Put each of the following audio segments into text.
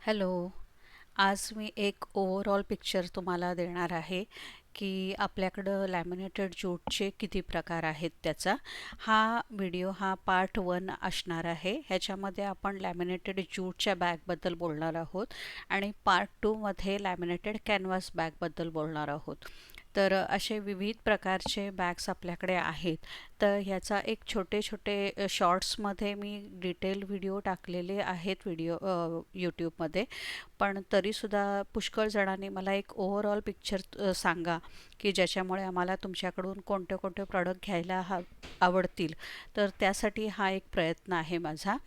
Hello. आज मी एक overall picture तुम्हाला देणार आहे की आपल्याकडं लॅमिनेटेड ज्यूटचे किती प्रकार आहेत त्याचा. हा व्हिडिओ पार्ट 1 असणार आहे. ह्याच्यामध्ये आपण लॅमिनेटेड ज्यूटच्या बॅगबद्दल बोलणार आहोत आणि पार्ट 2 मध्ये लॅमिनेटेड कॅनव्हास बॅगबद्दल बोलणार आहोत. तर असे विविध प्रकारचे बॅग्स आपल्याकडे आहेत. तर ह्याचा एक छोटे छोटे शॉर्ट्समध्ये मी डिटेल व्हिडिओ टाकलेले आहेत यूट्यूबमध्ये. पण तरीसुद्धा पुष्कळ जणांनी मला एक ओव्हरऑल पिक्चर सांगा की ज्याच्यामुळे आम्हाला तुमच्याकडून कोणते कोणते प्रॉडक्ट घ्यायला आवडतील. तर त्यासाठी हा एक प्रयत्न आहे माझा.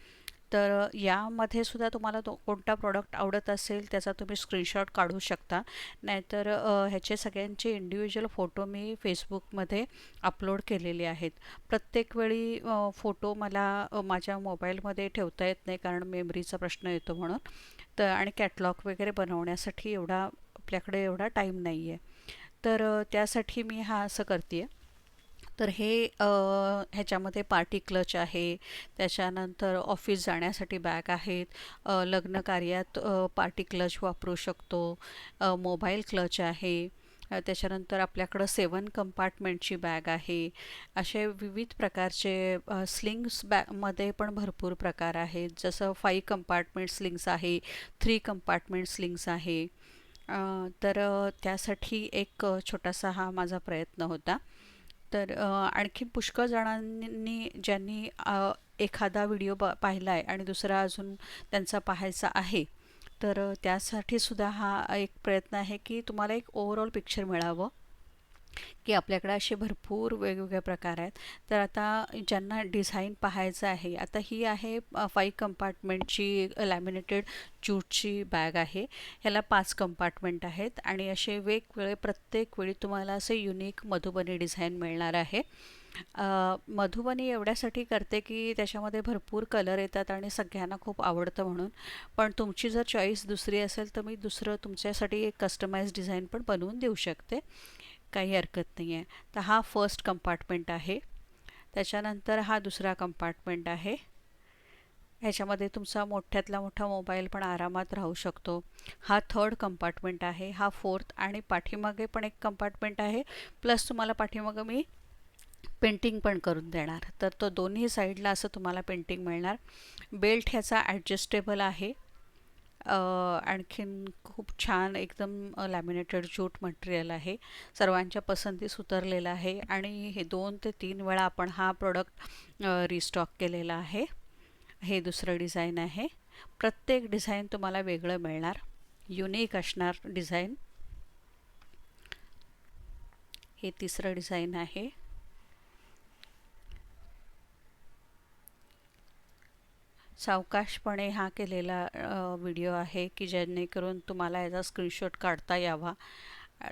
तर यामध्ये सुद्धा तुम्हाला कोणता प्रॉडक्ट आवडत असेल त्याचा तुम्ही स्क्रीनशॉट काढू शकता. नाहीतर ह्याचे सगळ्यांचे इंडिव्हिज्युअल फोटो मी फेसबुकमध्ये अपलोड केलेले आहेत. प्रत्येक वेळी फोटो मला माझ्या मोबाईलमध्ये ठेवता येत नाही कारण मेमरीचा प्रश्न येतो म्हणून. तर आणि कॅटलॉग वगैरे बनवण्यासाठी आपल्याकडे एवढा टाईम नाही आहे. तर त्यासाठी मी असं करते आहे. तर ह्याच्यामध्ये पार्टी क्लच आहे, त्याच्यानंतर ऑफिस जाण्यासाठी बॅग आहेत, लग्न कार्यात पार्टी क्लच वापरू शकतो, मोबाईल क्लच आहे, त्याच्यानंतर आपल्याकडं 7 कंपार्टमेंटची बॅग आहे. असे विविध प्रकारचे स्लिंग्स बॅगमध्ये पण भरपूर प्रकार आहेत. जसं 5 कंपार्टमेंट स्लिंग्स आहे, 3 कंपार्टमेंट स्लिंग्स आहे. तर त्यासाठी एक छोटासा माझा प्रयत्न होता. तर आणखीन पुष्कळ जणांनी ज्यांनी एखादा व्हिडिओ पाहिला आहे आणि दुसरा अजून त्यांचा पाहायचा आहे. तर त्यासाठी सुद्धा हा एक प्रयत्न आहे की तुम्हाला एक ओव्हरऑल पिक्चर मिळावं की आपल्याकडे असे भरपूर वेगवेगळे प्रकार आहेत. तर आता ज्यांना डिझाईन पाहायचं आहे, आता ही आहे 5 कंपार्टमेंटची लॅमिनेटेड ज्यूटची बॅग आहे. ह्याला 5 कंपार्टमेंट आहेत आणि असे वेगवेगळे प्रत्येक वेळी तुम्हाला असे युनिक मधुबनी डिझाईन मिळणार आहे. मधुबनी एवढ्यासाठी करते की त्याच्यामध्ये भरपूर कलर येतात आणि सगळ्यांना खूप आवडतं म्हणून. पण तुमची जर चॉईस दुसरी असेल तर मी दुसरं तुमच्यासाठी एक कस्टमाइज डिझाईन पण बनवून देऊ शकते. काही हरकत नाही आहे. तर हा फर्स्ट कंपार्टमेंट आहे. त्याच्यानंतर हा दुसरा कंपार्टमेंट आहे. ह्याच्यामध्ये तुमचा मोठ्यातला मोठा मोबाईल पण आरामात राहू शकतो. हा थर्ड कंपार्टमेंट आहे. हा फोर्थ आणि पाठीमागे पण एक कंपार्टमेंट आहे. प्लस तुम्हाला पाठीमागे मी पेंटिंग पण करून देणार. तर तो दोन्ही साईडला असं तुम्हाला पेंटिंग मिळणार. बेल्ट ह्याचा ॲडजस्टेबल आहे. आणखीन खूप छान एकदम लॅमिनेटेड ज्यूट मटेरियल आहे. सर्वांच्या पसंतीस उतरलेला आहे आणि हे 2 ते 3 वेळा आपण हा प्रोडक्ट रिस्टॉक केलेला आहे. हे दुसरं डिझाईन आहे. प्रत्येक डिझाईन तुम्हाला वेगळं मिळणार, युनिक असणार डिझाईन. हे तिसरं डिझाईन आहे. सावकाशपणे हा केलेला व्हिडिओ आहे की जेणेकरून तुम्हाला याचा स्क्रीनशॉट काढता यावा.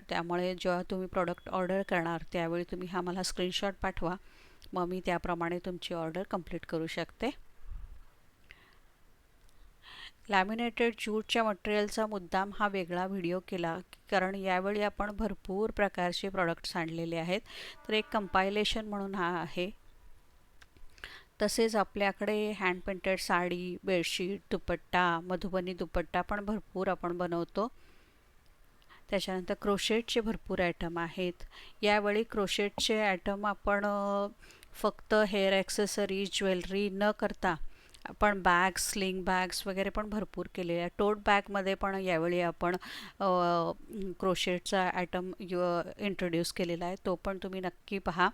त्यामुळे जेव्हा तुम्ही प्रॉडक्ट ऑर्डर करणार त्यावेळी तुम्ही मला स्क्रीनशॉट पाठवा. मग मी त्याप्रमाणे तुमची ऑर्डर कंप्लीट करू शकते. लॅमिनेटेड ज्यूटच्या मटेरियलचा मुद्दाम हा वेगळा व्हिडिओ केला कारण यावेळी आपण भरपूर प्रकारचे प्रॉडक्ट्स आणलेले आहेत. तर एक कंपायलेशन म्हणून हा आहे. तसेच आपल्याकडे हँड पेंटेड साडी, बेडशीट, दुपट्टा, मधुबनी दुपट्टा पण भरपूर आपण बनवतो. त्याच्यानंतर क्रोशेटचे भरपूर आयटम आहेत. यावेळी क्रोशेटचे आयटम आपण फक्त हेअर ॲक्सेसरीज, ज्वेलरी न करता आपण बॅग्स, स्लिंग बॅग्स वगैरे पण भरपूर केलेले आहे. टोट बॅगमध्ये पण यावेळी आपण क्रोशेटचा आयटम इंट्रोड्यूस केलेला आहे. तो पण तुम्ही नक्की पहा.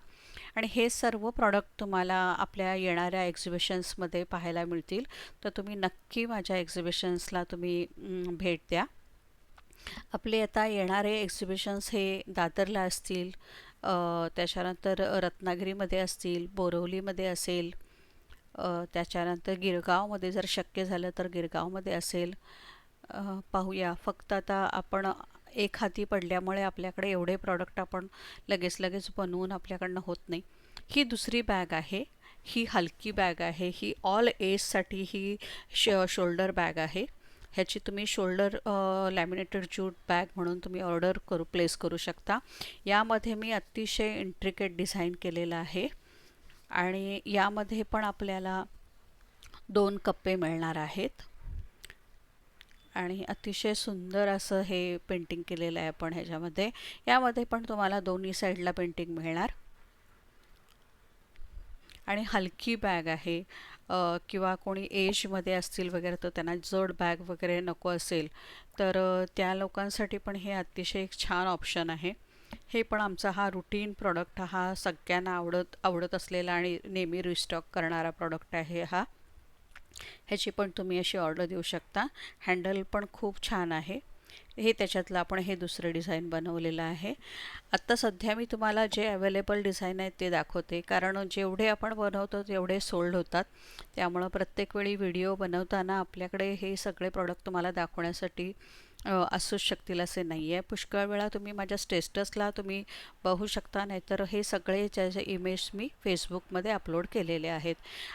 आणि हे सर्व प्रॉडक्ट तुम्हाला आपल्या येणाऱ्या एक्झिबिशन्समध्ये पाहायला मिळतील. तर तुम्ही नक्की माझ्या एक्झिबिशन्सला तुम्ही भेट द्या. आपले आता येणारे एक्झिबिशन्स हे दादरला असतील, त्याच्यानंतर रत्नागिरीमध्ये असतील, बोरिवलीमध्ये असेल, त्याच्यानंतर गिरगावमध्ये जर शक्य झालं तर गिरगावमध्ये असेल. पाहूया. फक्त आता आपण एक हाती पडल्यामुळे आपल्याकडे एवढे प्रॉडक्ट आपण लगेच बनवून आपल्याकडनं होत नाही. ही दुसरी बॅग आहे. ही हलकी बॅग आहे. ही ऑल एजसाठी ही शोल्डर बॅग आहे. ह्याची तुम्ही शोल्डर लॅमिनेटेड ज्यूट बॅग म्हणून तुम्ही ऑर्डर प्लेस करू शकता. यामध्ये मी अतिशय इंट्रिकेट डिझाईन केलेलं आहे आणि यामध्ये पण आपल्याला 2 कप्पे मिळणार आहेत. आणि अतिशय सुंदर असं हे पेंटिंग केलेलं आहे आपण ह्याच्यामध्ये. यामध्ये पण तुम्हाला दोन्ही साईडला पेंटिंग मिळणार. आणि हलकी बॅग आहे. किंवा कोणी एजमध्ये असतील वगैरे तर त्यांना जड बॅग वगैरे नको असेल तर त्या लोकांसाठी पण हे अतिशय एक छान ऑप्शन आहे. हे पण आमचा हा रुटीन प्रॉडक्ट, हा सगळ्यांना आवडत असलेला आणि नेहमी रिस्टॉक करणारा प्रॉडक्ट आहे हा. ह्याची पण तुम्ही अशी ऑर्डर देऊ शकता. हँडल पण खूप छान आहे. हे त्याच्यातलं आपण हे दुसरं डिझाईन बनवलेलं आहे. आत्ता सध्या मी तुम्हाला जे अवेलेबल डिझाईन आहेत ते दाखवते, कारण जेवढे आपण बनवतो तेवढे सोल्ड होतात. त्यामुळं प्रत्येक वेळी व्हिडिओ बनवताना आपल्याकडे हे सगळे प्रॉडक्ट तुम्हाला दाखवण्यासाठी असूच शकतील असे नाही आहे. पुष्कळ वेळा तुम्ही माझ्या स्टेटसला तुम्ही बघू शकता, नाहीतर हे सगळे ज्याचे इमेज मी फेसबुकमध्ये अपलोड केलेले आहेत.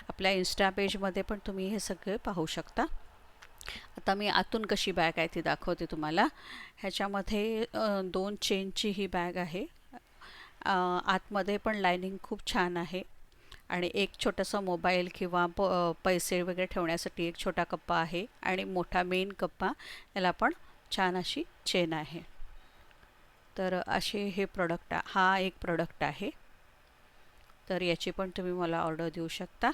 आपल्या इन्स्टा पेजमध्ये पण तुम्ही हे सगळे पाहू शकता. आता मी आतून कशी बॅग आहे ती दाखवते तुम्हाला. ह्याच्यामध्ये 2 चेनची ही बॅग आहे. आतमध्ये पण लायनिंग खूप छान आहे आणि एक छोटासा मोबाईल किंवा पैसे वगैरे ठेवण्यासाठी एक छोटा कप्पा आहे आणि मोठा मेन कप्पा, याला पण छान अशी चेन आहे. तर असे हे प्रोडक्ट, हा एक प्रोडक्ट आहे. तर याची पण तुम्ही मला ऑर्डर देऊ शकता.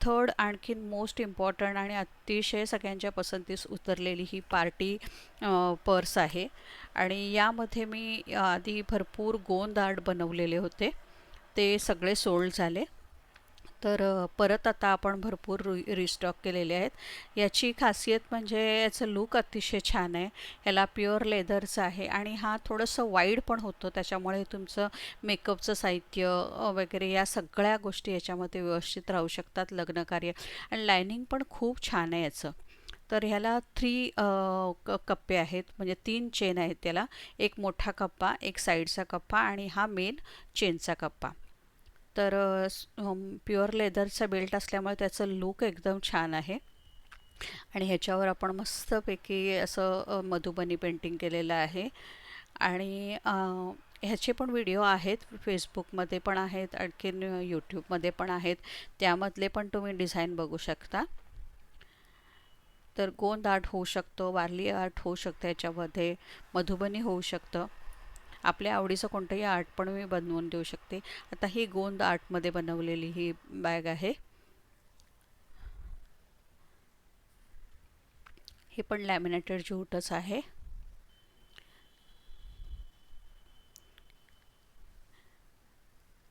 थर्ड आणखीन मोस्ट इम्पॉर्टंट आणि अतिशय सगळ्यांच्या पसंतीस उतरलेली ही पार्टी पर्स आहे. आणि यामध्ये मी आधी भरपूर गोंद आर्ट बनवलेले होते, ते सगळे सोल्ड झाले. तर परत आता आपण भरपूर रिस्टॉक केलेले आहेत. याची खासियत म्हणजे याचं लुक अतिशय छान आहे. याला प्युअर लेदरचं आहे आणि हा थोडंसं वाईड पण होतं, त्याच्यामुळे तुमचं मेकअपचं साहित्य वगैरे या सगळ्या गोष्टी याच्यामध्ये व्यवस्थित राहू शकतात लग्नकार्य. आणि लायनिंग पण खूप छान आहे याचं. तर ह्याला 3 कप्पे आहेत, म्हणजे 3 चेन आहेत त्याला. एक मोठा कप्पा, एक साईडचा कप्पा आणि हा मेन चेनचा कप्पा. तर प्युअर लेदरचा बेल्ट असल्यामुळे त्याचं लुक एकदम छान आहे. आणि ह्याच्यावर आपण मस्तपैकी असं मधुबनी पेंटिंग केलेलं आहे. आणि ह्याचे पण व्हिडिओ आहेत, फेसबुकमध्ये पण आहेत, आणखीन यूट्यूबमध्ये पण आहेत. त्यामधले पण तुम्ही डिझाईन बघू शकता. तर गोंद आर्ट होऊ शकतं, वारली आर्ट होऊ शकतं, याच्यामध्ये मधुबनी होऊ शकतं. आपल्या आवडीचं कोणतंही आर्ट पण मी बनवून देऊ शकते. आता ही गोंद आर्टमध्ये बनवलेली ही बॅग आहे. हे पण लॅमिनेटेड ज्यूटच आहे.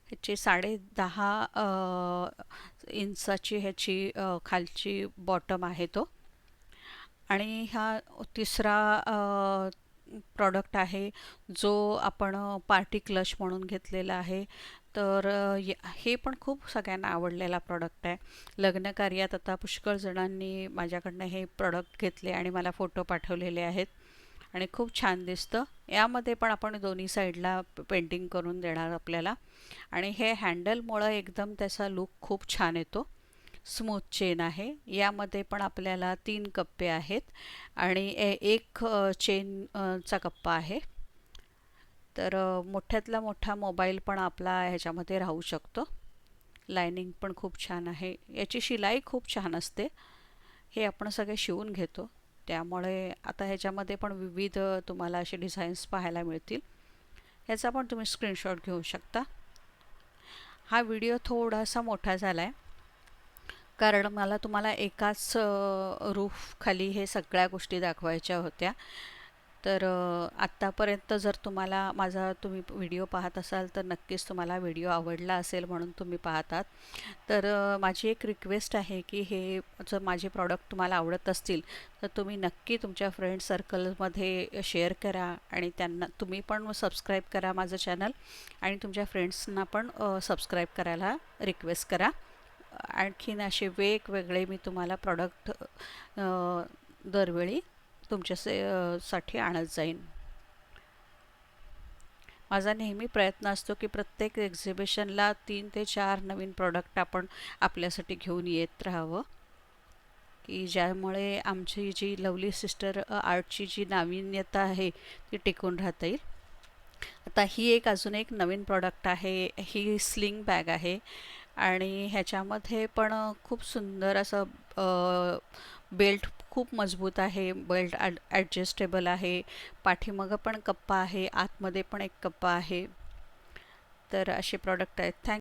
ह्याची 10.5 इंचाची ह्याची खालची बॉटम आहे तो. आणि हा तिसरा प्रॉडक्ट आहे जो आपण पार्टी क्लच म्हणून घेतलेला आहे. तर हे पण खूप सगळ्यांना आवडलेला प्रॉडक्ट आहे. लग्नकार्यात आता पुष्कळ जणांनी माझ्याकडनं हे प्रॉडक्ट घेतले आणि मला फोटो पाठवलेले आहेत आणि खूप छान दिसतं. यामध्ये पण आपण दोन्ही साईडला पेंटिंग करून देणार आपल्याला. आणि हे हँडलमुळं एकदम त्याचा लुक खूप छान येतो. स्मूथ चेन आहे. यामध्ये पण आपल्याला 3 कप्पे आहेत आणि एक चेनचा कप्पा आहे. तर मोठ्यातला मोठा मोबाईल पण आपला ह्याच्यामध्ये राहू शकतो. लायनिंग पण खूप छान आहे. याची शिलाई खूप छान असते. हे आपण सगळे शिवून घेतो, त्यामुळे आता ह्याच्यामध्ये पण विविध तुम्हाला असे डिझाईन्स पाहायला मिळतील. ह्याचा पण तुम्ही स्क्रीनशॉट घेऊ शकता. हा व्हिडिओ थोडासा मोठा झाला आहे, कारण मला तुम्हाला एकाच रूफ खाली हे सगळ्या गोष्टी दाखवायच्या होत्या. तर आत्तापर्यंत जर तुम्हाला तुम्ही व्हिडिओ पाहत असाल तर नक्कीच तुम्हाला व्हिडिओ आवडला असेल म्हणून तुम्ही पाहतात. तर माझी एक रिक्वेस्ट आहे की हे जर माझे प्रॉडक्ट तुम्हाला आवडत असतील तर तुम्ही नक्की तुमच्या फ्रेंड सर्कलमध्ये शेअर करा आणि त्यांना तुम्ही पण सबस्क्राईब करा माझं चॅनल आणि तुमच्या फ्रेंड्सना पण सबस्क्राईब करायला रिक्वेस्ट करा. आणखीन असे वेगवेगळे मी तुम्हाला प्रॉडक्ट दरवेळी तुमच्यासाठी आणत जाईन. माझा नेहमी प्रयत्न असतो की प्रत्येक एक्झिबिशनला 3 ते 4 नवीन प्रॉडक्ट आपण आपल्यासाठी घेऊन येत राहावं, की ज्यामुळे आमची जी लवली सिस्टर आर्टची जी नाविन्यता आहे ती टिकून राहता येईल. आता ही अजून एक नवीन प्रॉडक्ट आहे. ही स्लिंग बॅग आहे आणि ह्याच्यामध्ये पण खूप सुंदर असं बेल्ट खूप मजबूत आहे, बेल्ट ॲडजस्टेबल आहे, पाठीमागं पण कप्पा आहे, आतमध्ये पण एक कप्पा आहे. तर असे प्रॉडक्ट आहेत. थँक